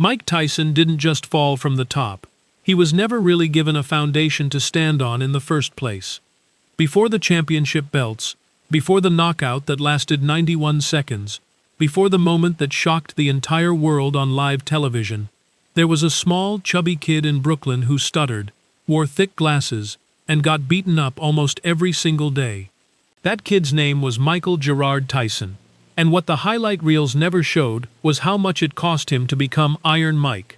Mike Tyson didn't just fall from the top. He was never really given a foundation to stand on in the first place. Before the championship belts, before the knockout that lasted 91 seconds, before the moment that shocked the entire world on live television, there was a small, chubby kid in Brooklyn who stuttered, wore thick glasses, and got beaten up almost every single day. That kid's name was Michael Gerard Tyson, and what the highlight reels never showed was how much it cost him to become Iron Mike.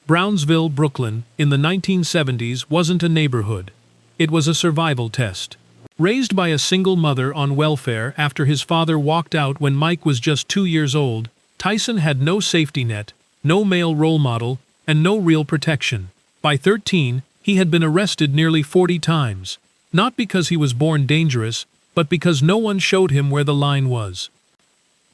Brownsville, Brooklyn, in the 1970s wasn't a neighborhood. It was a survival test. Raised by a single mother on welfare after his father walked out when Mike was just 2 years old, Tyson had no safety net, no male role model, and no real protection. By 13, he had been arrested nearly 40 times, not because he was born dangerous, but because no one showed him where the line was.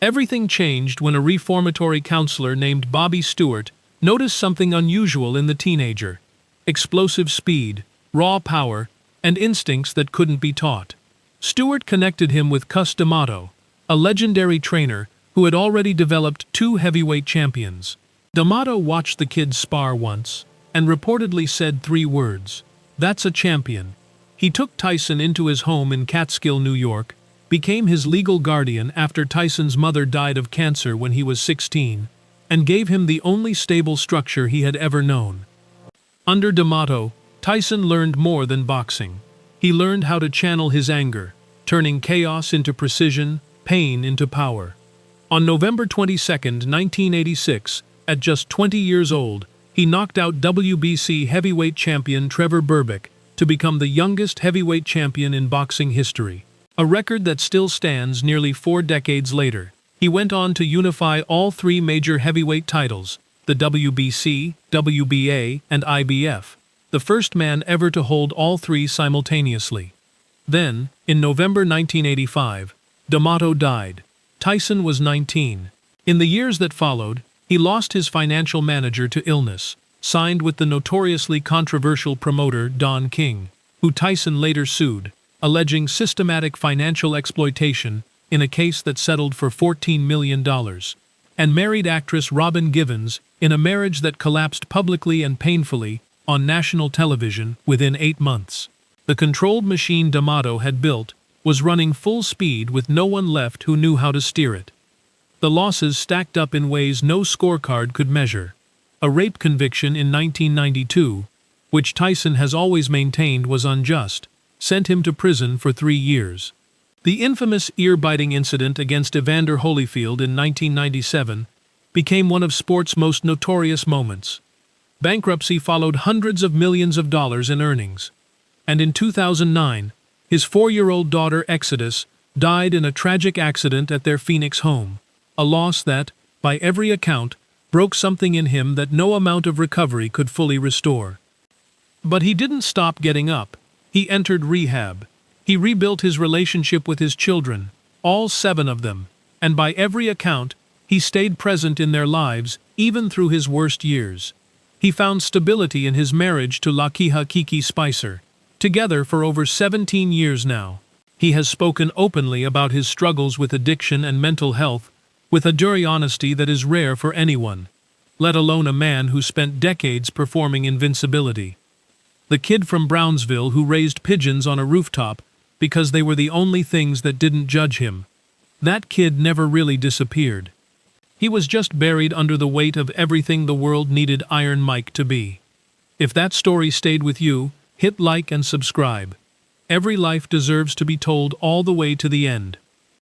Everything changed when a reformatory counselor named Bobby Stewart noticed something unusual in the teenager: explosive speed, raw power, and instincts that couldn't be taught. Stewart connected him with Cus D'Amato, a legendary trainer who had already developed 2 heavyweight champions. D'Amato watched the kid spar once, and reportedly said 3 words: "That's a champion." He took Tyson into his home in Catskill, New York, became his legal guardian after Tyson's mother died of cancer when he was 16, and gave him the only stable structure he had ever known. Under D'Amato, Tyson learned more than boxing. He learned how to channel his anger, turning chaos into precision, pain into power. On November 22, 1986, at just 20 years old, he knocked out WBC heavyweight champion Trevor Berbick to become the youngest heavyweight champion in boxing history, a record that still stands nearly 4 decades later. He went on to unify all 3 major heavyweight titles, the WBC, WBA, and IBF, the first man ever to hold all 3 simultaneously. Then, in November 1985, D'Amato died. Tyson was 19. In the years that followed, he lost his financial manager to illness, signed with the notoriously controversial promoter Don King, who Tyson later sued, alleging systematic financial exploitation in a case that settled for $14 million, and married actress Robin Givens in a marriage that collapsed publicly and painfully on national television within 8 months. The controlled machine D'Amato had built was running full speed with no one left who knew how to steer it. The losses stacked up in ways no scorecard could measure. A rape conviction in 1992, which Tyson has always maintained was unjust, sent him to prison for 3 years. The infamous ear-biting incident against Evander Holyfield in 1997 became one of sport's most notorious moments. Bankruptcy followed hundreds of millions of dollars in earnings. And in 2009, his 4-year-old daughter Exodus died in a tragic accident at their Phoenix home, a loss that, by every account, broke something in him that no amount of recovery could fully restore. But he didn't stop getting up. He entered rehab. He rebuilt his relationship with his children, all 7 of them, and by every account, he stayed present in their lives, even through his worst years. He found stability in his marriage to Lakeha Kiki Spicer, together for over 17 years now. He has spoken openly about his struggles with addiction and mental health, with a dirty honesty that is rare for anyone, let alone a man who spent decades performing invincibility. The kid from Brownsville who raised pigeons on a rooftop because they were the only things that didn't judge him. That kid never really disappeared. He was just buried under the weight of everything the world needed Iron Mike to be. If that story stayed with you, hit like and subscribe. Every life deserves to be told all the way to the end.